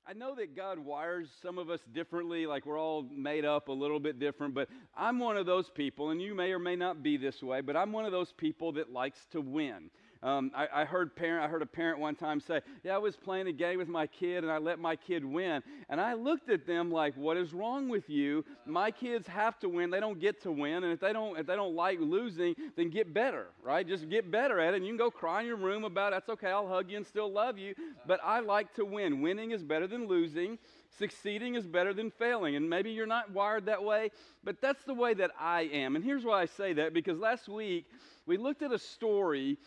I know that God wires some of us differently, like we're all made up a little bit different, but I'm one of those people, and you may or may not be this way, but I'm one of those people that likes to win. I heard a parent one time say, "Yeah, I was playing a game with my kid, and I let my kid win." And I looked at them like, "What is wrong with you? My kids have to win; they don't get to win. And if they don't like losing, then get better, right? Just get better at it. And you can go cry in your room about it. That's okay. I'll hug you and still love you. But I like to win. Winning is better than losing. Succeeding is better than failing." And maybe you're not wired that way, but that's the way that I am. And here's why I say that, because last week we looked at a story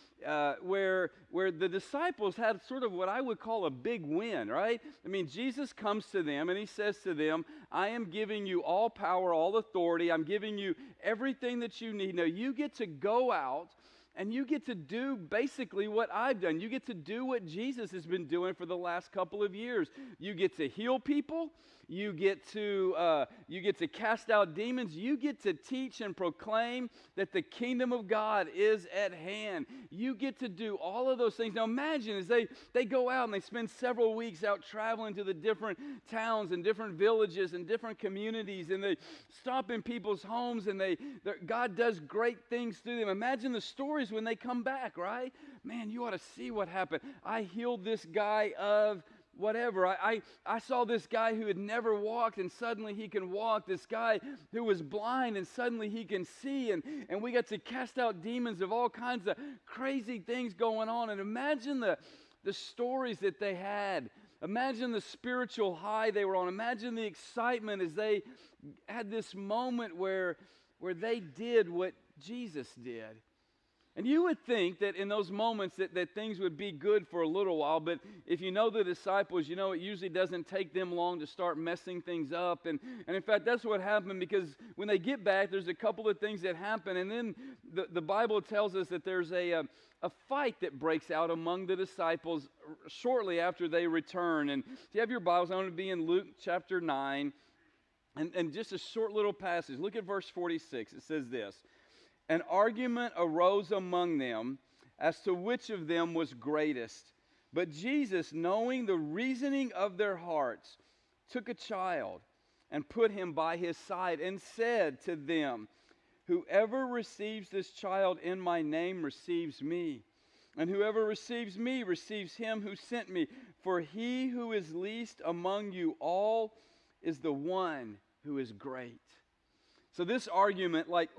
where the disciples had sort of what I would call a big win, right? I mean, Jesus comes to them and he says to them, "I am giving you all power, all authority. I'm giving you everything that you need. Now you get to go out and you get to do basically what I've done. You get to do what Jesus has been doing for the last couple of years. You get to heal people. You get to cast out demons. You get to teach and proclaim that the kingdom of God is at hand. You get to do all of those things." Now imagine as they go out and they spend several weeks out traveling to the different towns and different villages and different communities, and they stop in people's homes, and God does great things through them. Imagine the stories when they come back, right? Man, you ought to see what happened. I healed this guy of whatever. I saw this guy who had never walked, and suddenly he can walk. This guy who was blind, and suddenly he can see. And we got to cast out demons of all kinds of crazy things going on. And imagine the stories that they had. Imagine the spiritual high they were on. Imagine the excitement as they had this moment where they did what Jesus did. And you would think that in those moments that things would be good for a little while, but if you know the disciples, you know it usually doesn't take them long to start messing things up. And in fact, that's what happened, because when they get back, there's a couple of things that happen. And then the Bible tells us that there's a fight that breaks out among the disciples shortly after they return. And if you have your Bibles, I'm going to be in Luke chapter 9. And just a short little passage. Look at verse 46. It says this: "An argument arose among them as to which of them was greatest. But Jesus, knowing the reasoning of their hearts, took a child and put him by his side and said to them, 'Whoever receives this child in my name receives me. And whoever receives me receives him who sent me. For he who is least among you all is the one who is great.'" So this argument, like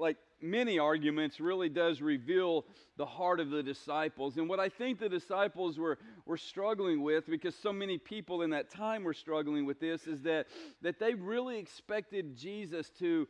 many arguments, really does reveal the heart of the disciples. And what I think the disciples were struggling with, because so many people in that time were struggling with this, is that they really expected Jesus to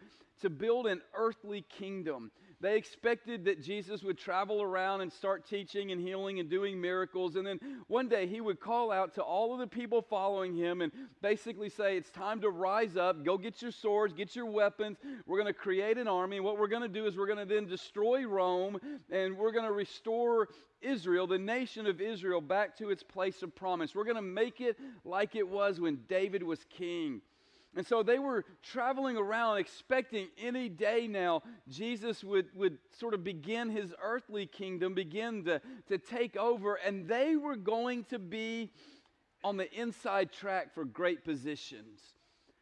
build an earthly kingdom. They expected that Jesus would travel around and start teaching and healing and doing miracles. And then one day he would call out to all of the people following him and basically say, "It's time to rise up. Go get your swords, get your weapons. We're going to create an army. And what we're going to do is we're going to then destroy Rome, and we're going to restore Israel, the nation of Israel, back to its place of promise. We're going to make it like it was when David was king." And so they were traveling around expecting any day now Jesus would sort of begin his earthly kingdom, begin to take over, and they were going to be on the inside track for great positions.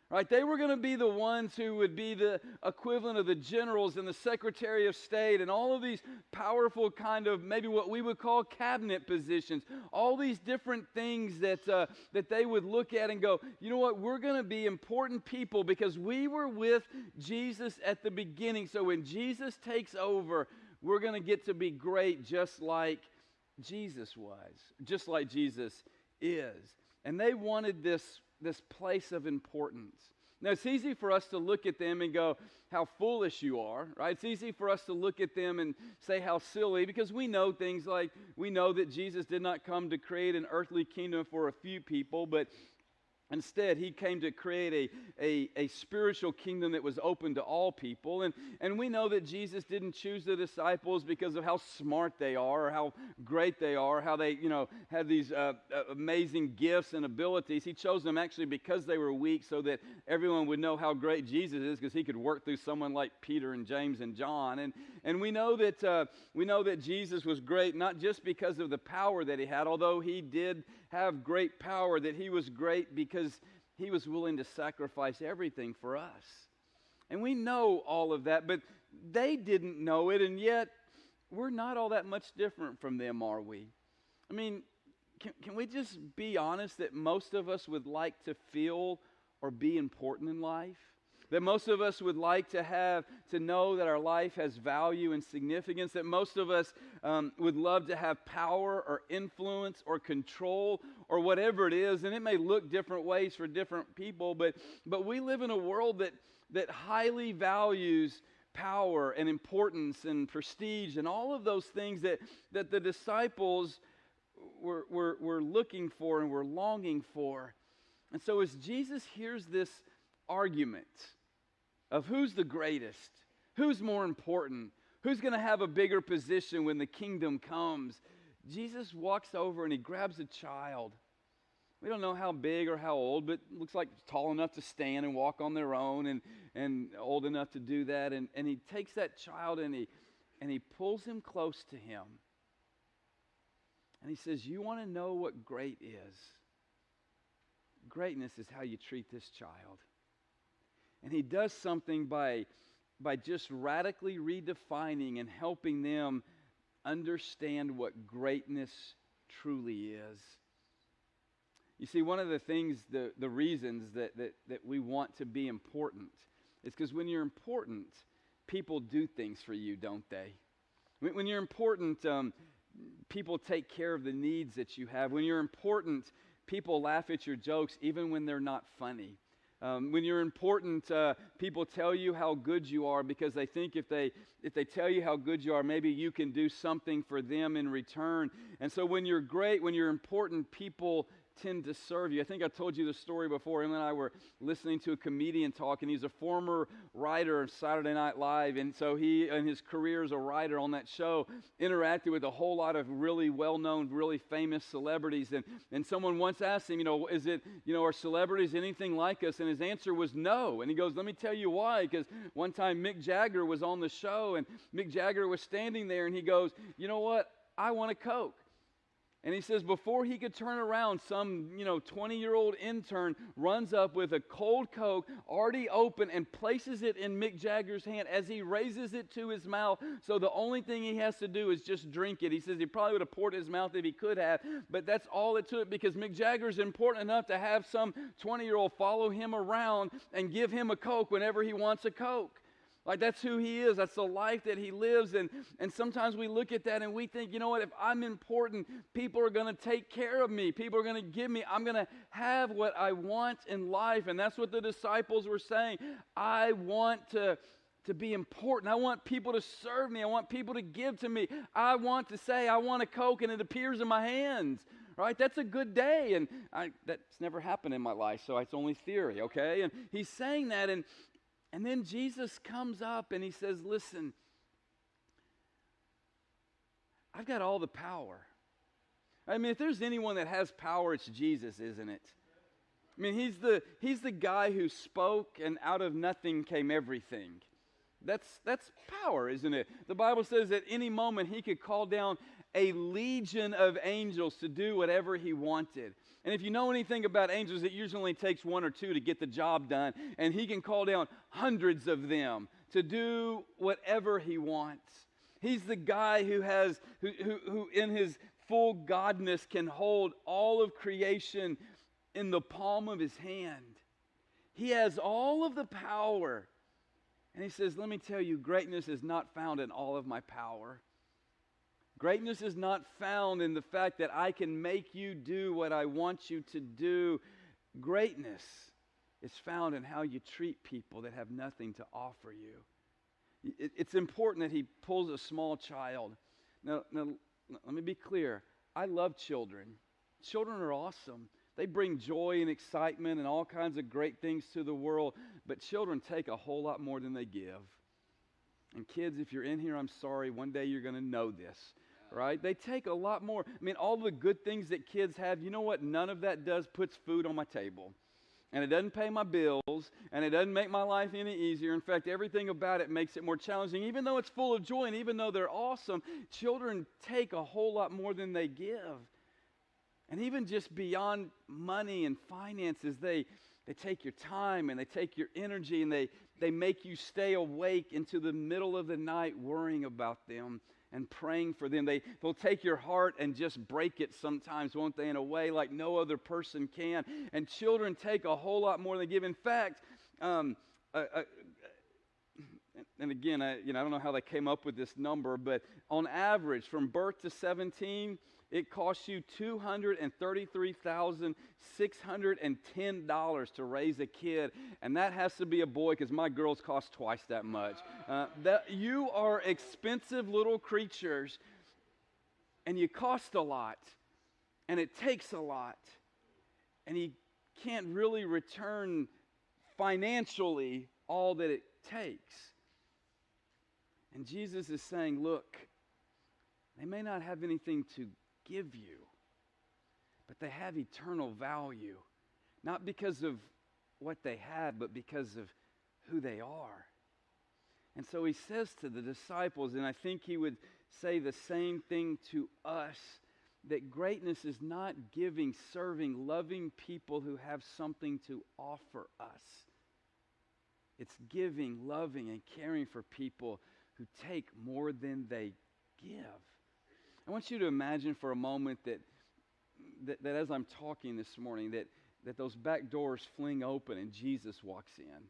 Right? They were going to be the ones who would be the equivalent of the generals and the Secretary of State and all of these powerful kind of maybe what we would call cabinet positions. All these different things that they would look at and go, "You know what? We're going to be important people because we were with Jesus at the beginning. So when Jesus takes over, we're going to get to be great just like Jesus was, just like Jesus is." And they wanted this place of importance. Now, it's easy for us to look at them and go, "How foolish you are," right? It's easy for us to look at them and say, "How silly," because we know things like, we know that Jesus did not come to create an earthly kingdom for a few people, but instead, he came to create a spiritual kingdom that was open to all people. And we know that Jesus didn't choose the disciples because of how smart they are or how great they are, how they, have these amazing gifts and abilities. He chose them actually because they were weak so that everyone would know how great Jesus is, because he could work through someone like Peter and James and John. And we know that Jesus was great, not just because of the power that he had, although he did have great power, that he was great because he was willing to sacrifice everything for us. And we know all of that, but they didn't know it, and yet we're not all that much different from them, are we? I mean, can we just be honest that most of us would like to feel or be important in life? That most of us would like to know that our life has value and significance, that most of us would love to have power or influence or control or whatever it is, and it may look different ways for different people, but we live in a world that highly values power and importance and prestige and all of those things that the disciples were looking for and were longing for. And so as Jesus hears this argument of who's the greatest, who's more important, who's going to have a bigger position when the kingdom comes, Jesus walks over and he grabs a child. We don't know how big or how old, but it looks like tall enough to stand and walk on their own and old enough to do that. And he takes that child and he pulls him close to him. And he says, you want to know what great is? Greatness is how you treat this child. And he does something by just radically redefining and helping them understand what greatness truly is. You see, one of the things, the reasons that we want to be important is because when you're important, people do things for you, don't they? When you're important, people take care of the needs that you have. When you're important, people laugh at your jokes even when they're not funny. When you're important, people tell you how good you are because they think if they tell you how good you are, maybe you can do something for them in return. And so when you're great, when you're important, people tend to serve you. I think I told you the story before. Him and I were listening to a comedian talk, and he's a former writer of Saturday Night Live, and so he, in his career as a writer on that show, interacted with a whole lot of really well-known, really famous celebrities, and someone once asked him, are celebrities anything like us? And his answer was no, and he goes, let me tell you why, because one time Mick Jagger was on the show, and Mick Jagger was standing there, and he goes, you know what, I want a Coke. And he says before he could turn around, some 20-year-old intern runs up with a cold Coke already open and places it in Mick Jagger's hand as he raises it to his mouth. So the only thing he has to do is just drink it. He says he probably would have poured it in his mouth if he could have, but that's all it took because Mick Jagger's important enough to have some 20-year-old follow him around and give him a Coke whenever he wants a Coke. Like that's who he is. That's the life that he lives. And sometimes we look at that and we think, you know what, if I'm important, people are going to take care of me. People are going to give me, I'm going to have what I want in life. And that's what the disciples were saying. I want to be important. I want people to serve me. I want people to give to me. I want to say, I want a Coke and it appears in my hands. Right? That's a good day. And that's never happened in my life, so it's only theory, okay? And he's saying that, and then Jesus comes up and he says, listen, I've got all the power. I mean, if there's anyone that has power, it's Jesus, isn't it? I mean, he's the guy who spoke and out of nothing came everything. That's power, isn't it? The Bible says at any moment he could call down a legion of angels to do whatever he wanted. And if you know anything about angels, it usually only takes one or two to get the job done. And he can call down hundreds of them to do whatever he wants. He's the guy who in his full godness can hold all of creation in the palm of his hand. He has all of the power. And he says, let me tell you, greatness is not found in all of my power. Greatness is not found in the fact that I can make you do what I want you to do. Greatness is found in how you treat people that have nothing to offer you. It's important that he pulls a small child. Now, let me be clear. I love children. Children are awesome. They bring joy and excitement and all kinds of great things to the world. But children take a whole lot more than they give. And kids, if you're in here, I'm sorry. One day you're going to know this. Right? They take a lot more. I mean, all the good things that kids have, you know what none of that does? Puts food on my table. and it doesn't pay my bills, and it doesn't make my life any easier. In fact, everything about it makes it more challenging. Even though it's full of joy and even though they're awesome, children take a whole lot more than they give. And even just beyond money and finances, they take your time and they take your energy, and they make you stay awake into the middle of the night worrying about them and praying for them. They'll take your heart and just break it sometimes, won't they, in a way like no other person can. And children take a whole lot more than they give. In fact, and again, I don't know how they came up with this number, but on average, from birth to 17, it costs you $233,610 to raise a kid, and that has to be a boy because my girls cost twice that much. That you are expensive little creatures, and you cost a lot, and it takes a lot, and you can't really return financially all that it takes. And Jesus is saying, look, they may not have anything to give you, but they have eternal value, not because of what they had, but because of who they are. And so he says to the disciples, and I think he would say the same thing to us, that greatness is not giving, serving, loving people who have something to offer us. It's giving, loving, and caring for people who take more than they give. I want you to imagine for a moment that as I'm talking this morning, that those back doors fling open and Jesus walks in.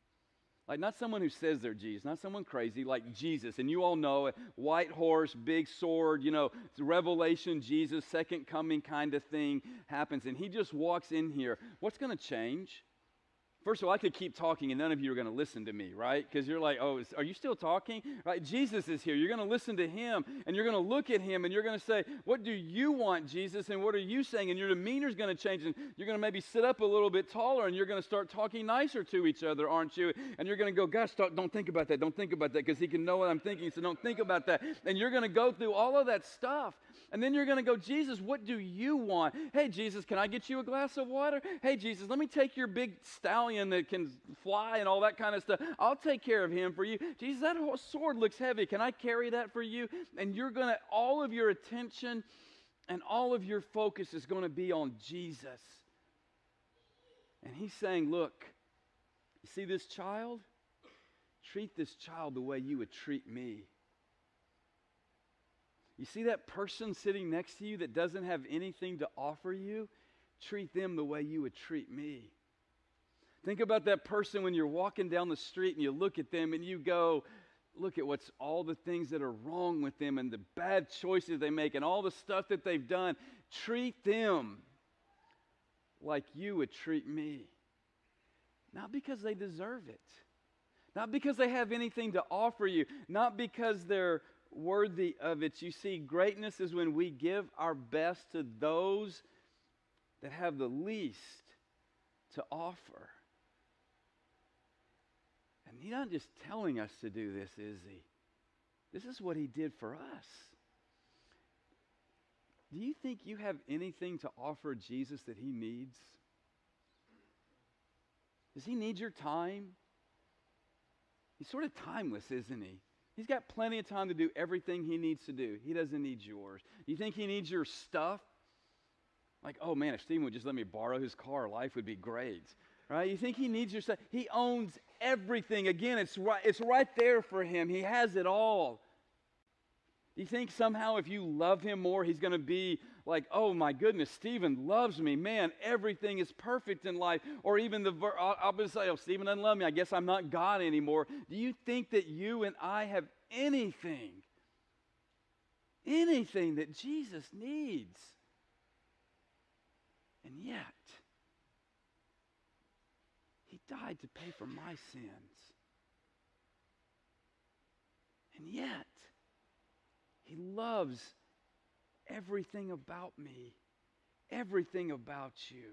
Like, not someone who says they're Jesus, not someone crazy, like Jesus. And you all know it, white horse, big sword, it's Revelation, Jesus, second coming kind of thing happens. And he just walks in here. What's going to change? First of all, I could keep talking and none of you are going to listen to me, right? Because you're like, oh, are you still talking? Right? Jesus is here. You're going to listen to him, and you're going to look at him, and you're going to say, what do you want, Jesus? And what are you saying? And your demeanor's going to change, and you're going to maybe sit up a little bit taller, and you're going to start talking nicer to each other, aren't you? And you're going to go, gosh, don't think about that. Don't think about that, because he can know what I'm thinking, so don't think about that. And you're going to go through all of that stuff. And then you're going to go, Jesus, what do you want? Hey, Jesus, can I get you a glass of water? Hey, Jesus, let me take your big stallion that can fly and all that kind of stuff. I'll take care of him for you. Jesus, that sword looks heavy. Can I carry that for you? And you're going to, all of your attention and all of your focus is going to be on Jesus. And he's saying, look, you see this child? Treat this child the way you would treat me. You see that person sitting next to you that doesn't have anything to offer you? Treat them the way you would treat me. Think about that person when you're walking down the street and you look at them and you go, look at what's all the things that are wrong with them and the bad choices they make and all the stuff that they've done. Treat them like you would treat me. Not because they deserve it. Not because they have anything to offer you. Not because they're worthy of it. You see, greatness is when we give our best to those that have the least to offer. And he's not just telling us to do this, is he? This is what he did for us. Do you think you have anything to offer Jesus that he needs? Does he need your time? He's sort of timeless, isn't he? He's got plenty of time to do everything he needs to do. He doesn't need yours. You think he needs your stuff? Like, oh man, if Stephen would just let me borrow his car, life would be great. Right? You think he needs your stuff? He owns everything. Again, it's right there for him. He has it all. Do you think somehow if you love him more, he's going to be like, oh my goodness, Stephen loves me. Man, everything is perfect in life. Or even I'll just say, oh, Stephen doesn't love me. I guess I'm not God anymore. Do you think that you and I have anything that Jesus needs? And yet, he died to pay for my sins. And yet, he loves everything about me, everything about you.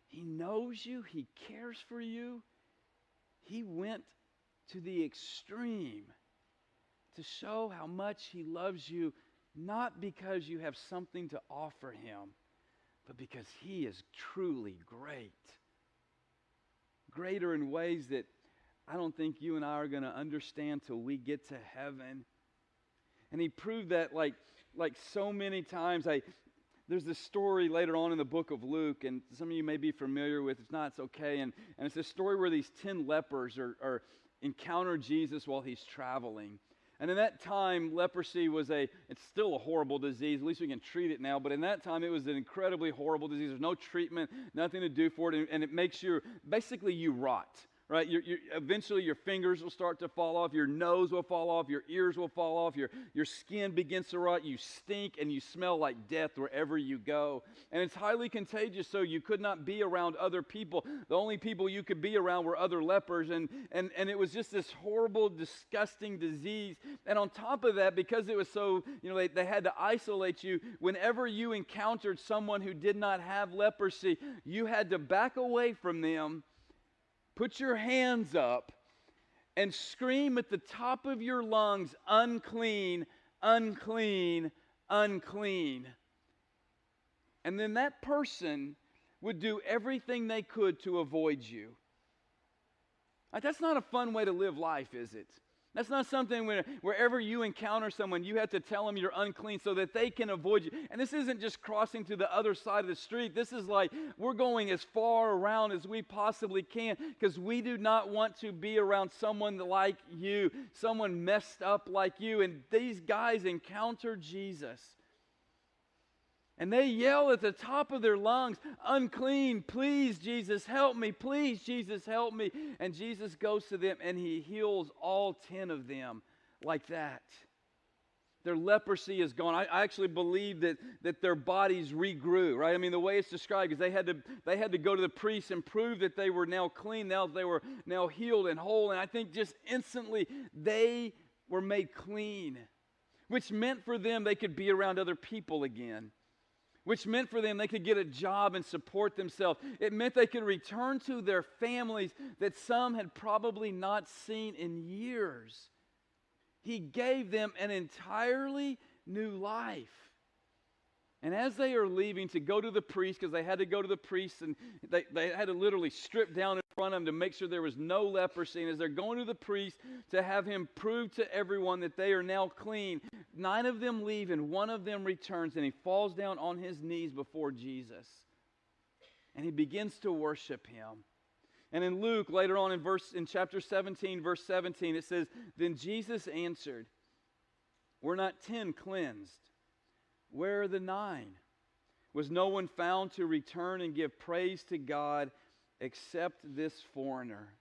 He knows you. He cares for you. He went to the extreme to show how much he loves you, not because you have something to offer him, but because he is truly great. greater in ways that I don't think you and I are going to understand till we get to heaven. And he proved that like so many times. There's this story later on in the book of Luke, and some of you may be familiar with. If not, it's okay. And it's a story where these 10 lepers are encounter Jesus while he's traveling. And in that time, leprosy it's still a horrible disease. At least we can treat it now. But in that time, it was an incredibly horrible disease. There's no treatment, nothing to do for it. And it makes you rot. Right? Eventually your fingers will start to fall off, your nose will fall off, your ears will fall off, your skin begins to rot, you stink and you smell like death wherever you go. And it's highly contagious, so you could not be around other people. The only people you could be around were other lepers, and it was just this horrible, disgusting disease. And on top of that, because it was so, they had to isolate you, whenever you encountered someone who did not have leprosy, you had to back away from them, put your hands up, and scream at the top of your lungs, unclean, unclean, unclean. And then that person would do everything they could to avoid you. That's not a fun way to live life, is it? That's not something wherever you encounter someone, you have to tell them you're unclean so that they can avoid you. And this isn't just crossing to the other side of the street. This is like we're going as far around as we possibly can because we do not want to be around someone like you, someone messed up like you. And these guys encounter Jesus. And they yell at the top of their lungs, unclean, please, Jesus, help me. Please, Jesus, help me. And Jesus goes to them and he heals all 10 of them like that. Their leprosy is gone. I actually believe that their bodies regrew, right? I mean, the way it's described is they had to go to the priest and prove that they were now clean, now they were now healed and whole. And I think just instantly they were made clean, which meant for them they could be around other people again. Which meant for them they could get a job and support themselves. It meant they could return to their families that some had probably not seen in years. He gave them an entirely new life. And as they are leaving to go to the priest, because they had to go to the priest and they had to literally strip down in front of him to make sure there was no leprosy. And as they're going to the priest to have him prove to everyone that they are now clean, 9 of them leave and 1 of them returns and he falls down on his knees before Jesus. And he begins to worship him. And in Luke, later on in chapter 17, verse 17, it says, "Then Jesus answered, 'Were not 10 cleansed? Where are the 9? Was no one found to return and give praise to God except this foreigner?'"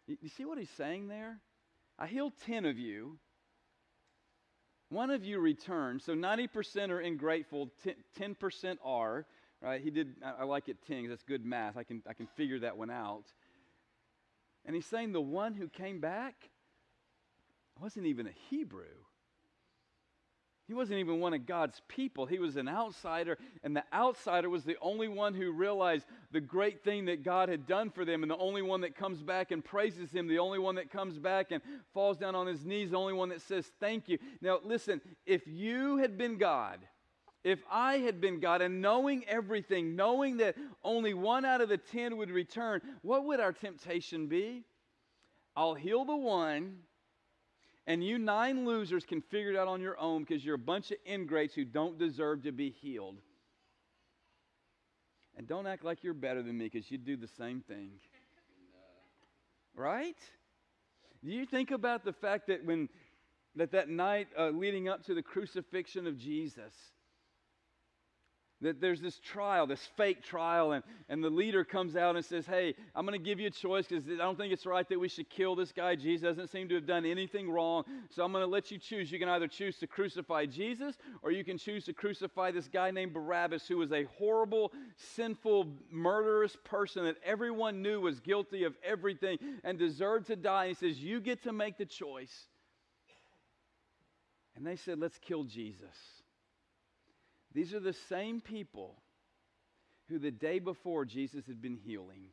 You see what he's saying there? I healed 10 of you. 1 of you returned. So 90% are ungrateful, 10% are. Right? I like it 10 because that's good math. I can figure that one out. And he's saying the one who came back wasn't even a Hebrew. He wasn't even one of God's people. He was an outsider, and the outsider was the only one who realized the great thing that God had done for them, and the only one that comes back and praises him, the only one that comes back and falls down on his knees, the only one that says thank you. Now listen, if you had been God, if I had been God, and knowing everything, knowing that only 1 out of the 10 would return, what would our temptation be? I'll heal the 1, and you 9 losers can figure it out on your own because you're a bunch of ingrates who don't deserve to be healed. And don't act like you're better than me because you'd do the same thing. Right? Do you think about the fact that that night leading up to the crucifixion of Jesus, that there's this trial, this fake trial, and the leader comes out and says, "Hey, I'm going to give you a choice because I don't think it's right that we should kill this guy. Jesus doesn't seem to have done anything wrong, so I'm going to let you choose. You can either choose to crucify Jesus or you can choose to crucify this guy named Barabbas, who was a horrible, sinful, murderous person that everyone knew was guilty of everything and deserved to die." He says, "You get to make the choice." And they said, "Let's kill Jesus." These are the same people who the day before Jesus had been healing.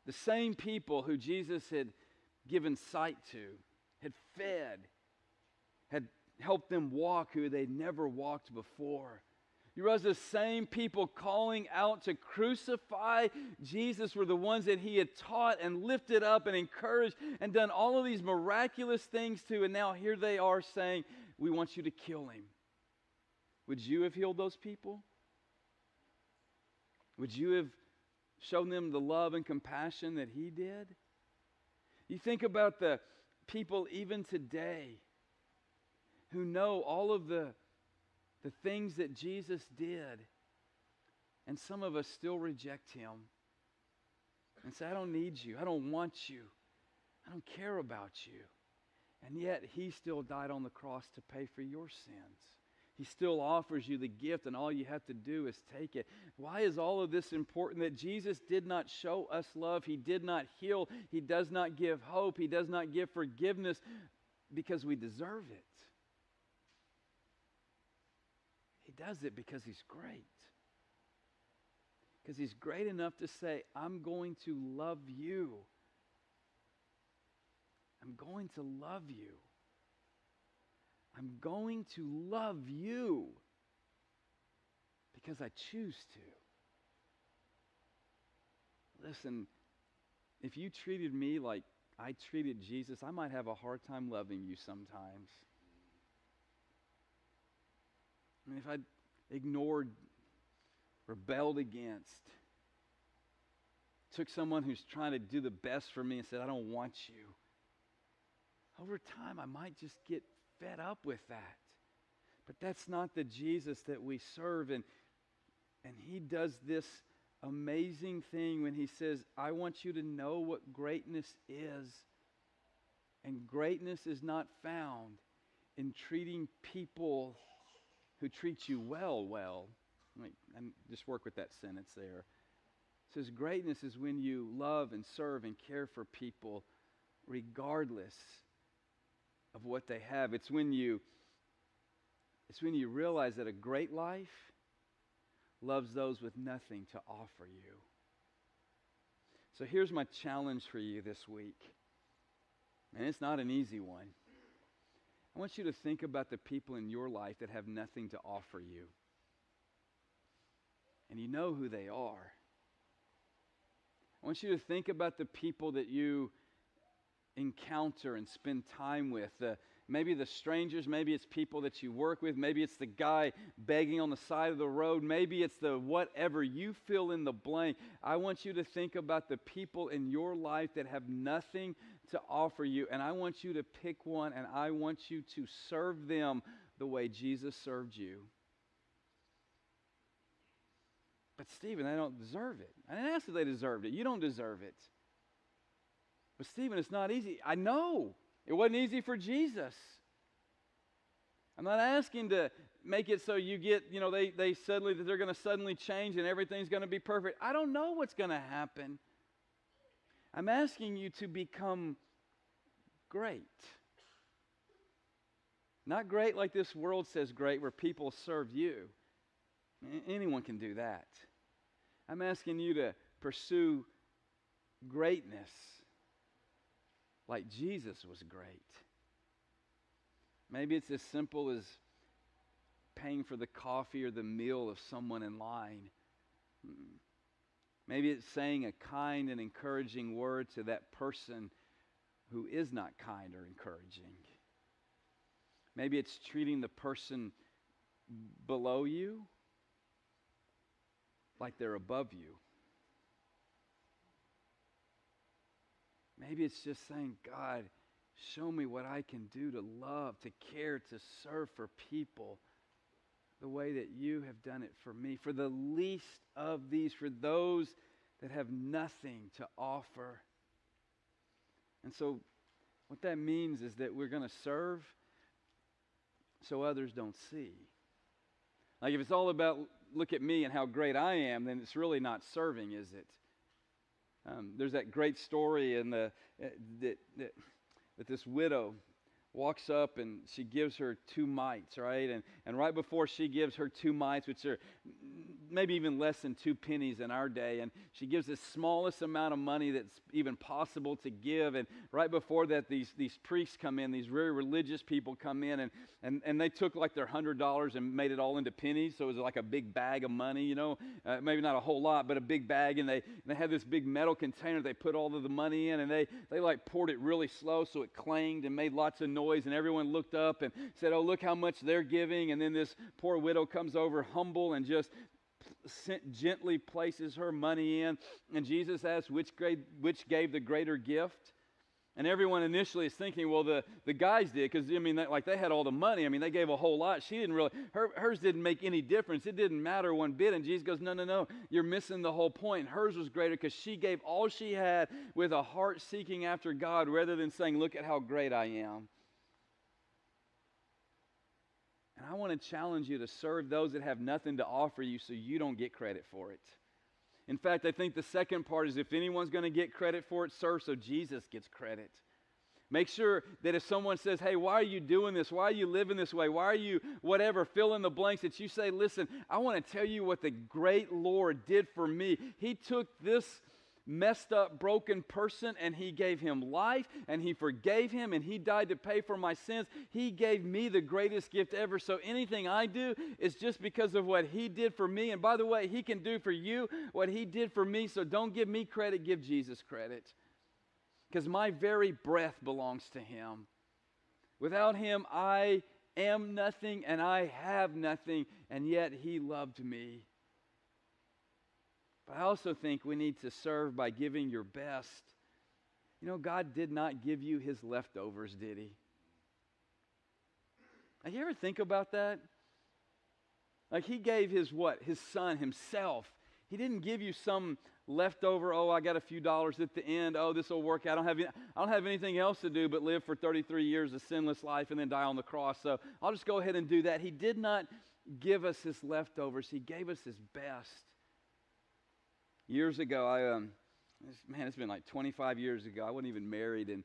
The same people who Jesus had given sight to, had fed, had helped them walk who they'd never walked before. You realize the same people calling out to crucify Jesus were the ones that he had taught and lifted up and encouraged and done all of these miraculous things to, and now here they are saying, we want you to kill him. Would you have healed those people? Would you have shown them the love and compassion that he did? You think about the people even today who know all of the things that Jesus did, and some of us still reject him and say, I don't need you, I don't want you, I don't care about you. And yet he still died on the cross to pay for your sins. He still offers you the gift, and all you have to do is take it. Why is all of this important? That Jesus did not show us love. He did not heal. He does not give hope. He does not give forgiveness because we deserve it. He does it because he's great. Because he's great enough to say, I'm going to love you. I'm going to love you. I'm going to love you because I choose to. Listen, if you treated me like I treated Jesus, I might have a hard time loving you sometimes. I mean, if I ignored, rebelled against, took someone who's trying to do the best for me and said, I don't want you, over time I might just get fed up with that. But that's not the Jesus that we serve. And he does this amazing thing when he says, I want you to know what greatness is. And greatness is not found in treating people who treat you well. And just work with that sentence there. It says greatness is when you love and serve and care for people regardless of what they have. It's when you realize that a great life loves those with nothing to offer you. So here's my challenge for you this week. And it's not an easy one. I want you to think about the people in your life that have nothing to offer you. And you know who they are. I want you to think about the people that you encounter and spend time with. Maybe the strangers, maybe it's people that you work with, maybe it's the guy begging on the side of the road, maybe it's the whatever, you fill in the blank. I want you to think about the people in your life that have nothing to offer you, and I want you to pick one, and I want you to serve them the way Jesus served you. But Stephen, they don't deserve it. I didn't ask if they deserved it. You don't deserve it. But Stephen, it's not easy. I know. It wasn't easy for Jesus. I'm not asking to make it so you get, they're going to suddenly change and everything's going to be perfect. I don't know what's going to happen. I'm asking you to become great. Not great like this world says great, where people serve you. Anyone can do that. I'm asking you to pursue greatness like Jesus was great. Maybe it's as simple as paying for the coffee or the meal of someone in line. Maybe it's saying a kind and encouraging word to that person who is not kind or encouraging. Maybe it's treating the person below you like they're above you. Maybe it's just saying, God, show me what I can do to love, to care, to serve for people the way that you have done it for me, for the least of these, for those that have nothing to offer. And so what that means is that we're going to serve so others don't see. Like if it's all about look at me and how great I am, then it's really not serving, is it? There's that great story in that this widow walks up and she gives her 2 mites, right? And right before she gives her 2 mites, which are maybe even less than 2 pennies in our day, and she gives the smallest amount of money that's even possible to give. And right before that, these priests come in, these very religious people come in, and they took like their $100 and made it all into pennies, so it was like a big bag of money, maybe not a whole lot, but a big bag, and they had this big metal container they put all of the money in, and they like poured it really slow so it clanged and made lots of noise, and everyone looked up and said, "Oh, look how much they're giving." And then this poor widow comes over humble and just gently places her money in, and Jesus asks which gave the greater gift. And everyone initially is thinking, well, the guys did, because they had all the money. They gave a whole lot. She didn't really. Hers didn't make any difference. It didn't matter one bit. And Jesus goes, no, you're missing the whole point. Hers was greater because she gave all she had with a heart seeking after God, rather than saying, "Look at how great I am." And I want to challenge you to serve those that have nothing to offer you, so you don't get credit for it. In fact, I think the second part is, if anyone's going to get credit for it, serve so Jesus gets credit. Make sure that if someone says, "Hey, why are you doing this? Why are you living this way? Why are you whatever?" Fill in the blanks, that you say, "Listen, I want to tell you what the great Lord did for me. He took this messed up, broken person, and He gave him life, and He forgave him, and He died to pay for my sins. He gave me the greatest gift ever. So anything I do is just because of what He did for me. And by the way, He can do for you what He did for me. So don't give me credit, give Jesus credit. Because my very breath belongs to Him. Without Him, I am nothing and I have nothing, and yet He loved me." But I also think we need to serve by giving your best. God did not give you His leftovers, did He? Like, you ever think about that? Like, He gave His what? His Son, Himself. He didn't give you some leftover, "Oh, I got a few dollars at the end. Oh, this will work out. I don't have anything else to do but live for 33 years of sinless life and then die on the cross, so I'll just go ahead and do that." He did not give us His leftovers. He gave us His best. Years ago, it's been like 25 years ago. I wasn't even married, and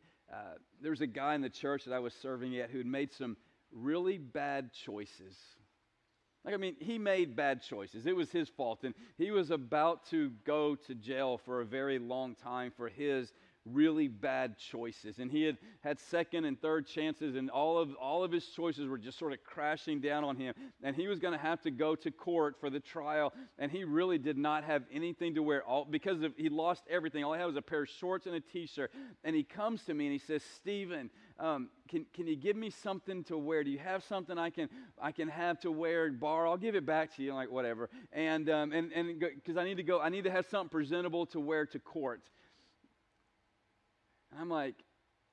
there was a guy in the church that I was serving at who had made some really bad choices. He made bad choices. It was his fault, and he was about to go to jail for a very long time for his really bad choices. And he had second and third chances, and all of his choices were just sort of crashing down on him. And he was going to have to go to court for the trial, and he really did not have anything to wear because he lost everything. All he had was a pair of shorts and a t-shirt. And he comes to me and he says, "Stephen, can you give me something to wear? Do you have something I can have to wear, borrow? I'll give it back to you." I'm like, "Whatever." And because I need to have something presentable to wear to court. And I'm like,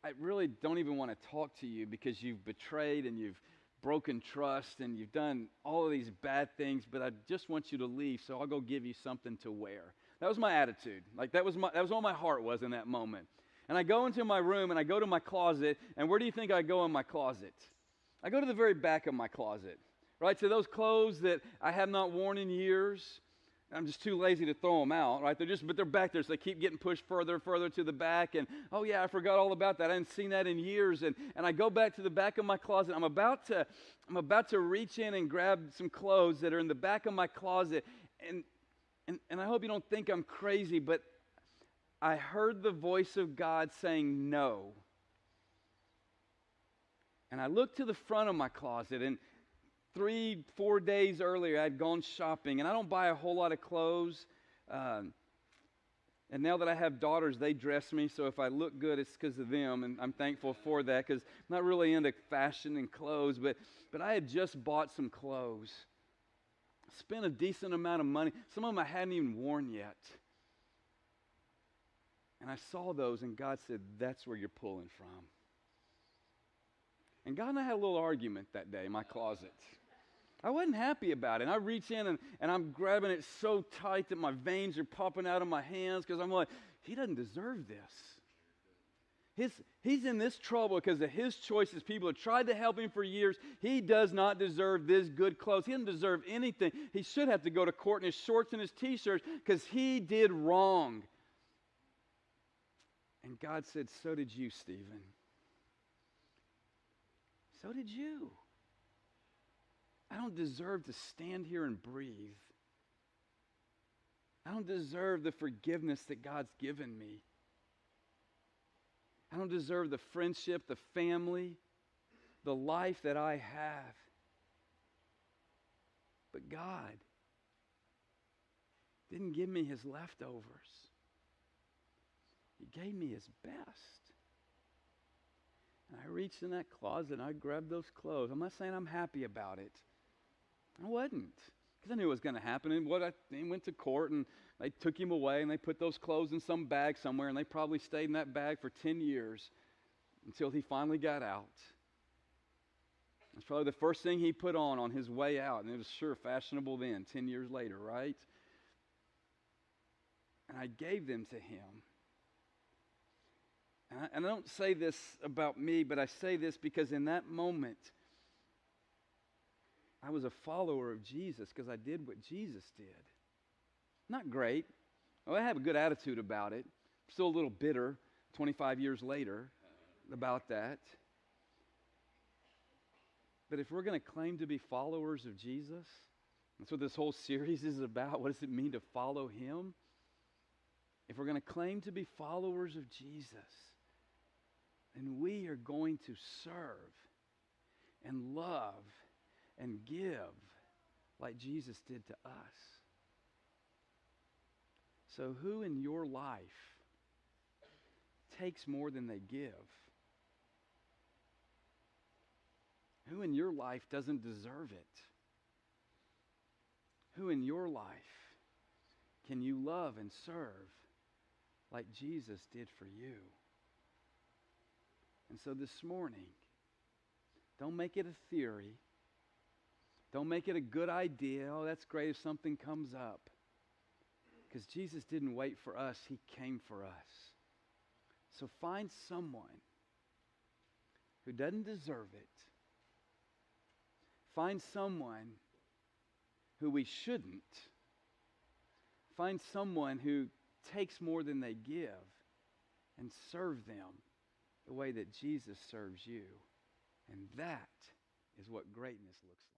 "I really don't even want to talk to you because you've betrayed and you've broken trust and you've done all of these bad things, but I just want you to leave, so I'll go give you something to wear." That was my attitude. Like, that was what my heart was in that moment. And I go into my room and I go to my closet, and where do you think I go in my closet? I go to the very back of my closet, right? To those clothes that I have not worn in years. I'm just too lazy to throw them out, right? But they're back there, so they keep getting pushed further and further to the back. And, "Oh yeah, I forgot all about that. I hadn't seen that in years." And I go back to the back of my closet. I'm about to reach in and grab some clothes that are in the back of my closet. And I hope you don't think I'm crazy, but I heard the voice of God saying no. And I looked to the front of my closet, and 3-4 days earlier, I'd gone shopping, and I don't buy a whole lot of clothes. And now that I have daughters, they dress me, so if I look good, it's because of them, and I'm thankful for that, because I'm not really into fashion and clothes, but I had just bought some clothes. Spent a decent amount of money. Some of them I hadn't even worn yet. And I saw those, and God said, "That's where you're pulling from." And God and I had a little argument that day in my closet. I wasn't happy about it. And I reach in and I'm grabbing it so tight that my veins are popping out of my hands, because I'm like, "He doesn't deserve this. He's in this trouble because of his choices. People have tried to help him for years. He does not deserve this good clothes. He doesn't deserve anything. He should have to go to court in his shorts and his t-shirts because he did wrong." And God said, "So did you, Stephen. So did you. I don't deserve to stand here and breathe. I don't deserve the forgiveness that God's given me. I don't deserve the friendship, the family, the life that I have. But God didn't give me his leftovers. He gave me his best. And I reached in that closet and I grabbed those clothes. I'm not saying I'm happy about it. I wasn't. Because I knew it was going to happen. And he went to court and they took him away and they put those clothes in some bag somewhere and they probably stayed in that bag for 10 years until he finally got out. It's probably the first thing he put on his way out. And it was sure fashionable then, 10 years later, right? And I gave them to him. And I don't say this about me, but I say this because in that moment, I was a follower of Jesus because I did what Jesus did. Not great. Well, I have a good attitude about it. I'm still a little bitter 25 years later about that. But if we're going to claim to be followers of Jesus, that's what this whole series is about. What does it mean to follow him? If we're going to claim to be followers of Jesus, then we are going to serve and love and give like Jesus did to us. So who in your life takes more than they give? Who in your life doesn't deserve it? Who in your life can you love and serve like Jesus did for you? And so this morning, don't make it a theory. Don't make it a good idea. Oh, that's great if something comes up. Because Jesus didn't wait for us. He came for us. So find someone who doesn't deserve it. Find someone who we shouldn't. Find someone who takes more than they give and serve them the way that Jesus serves you. And that is what greatness looks like.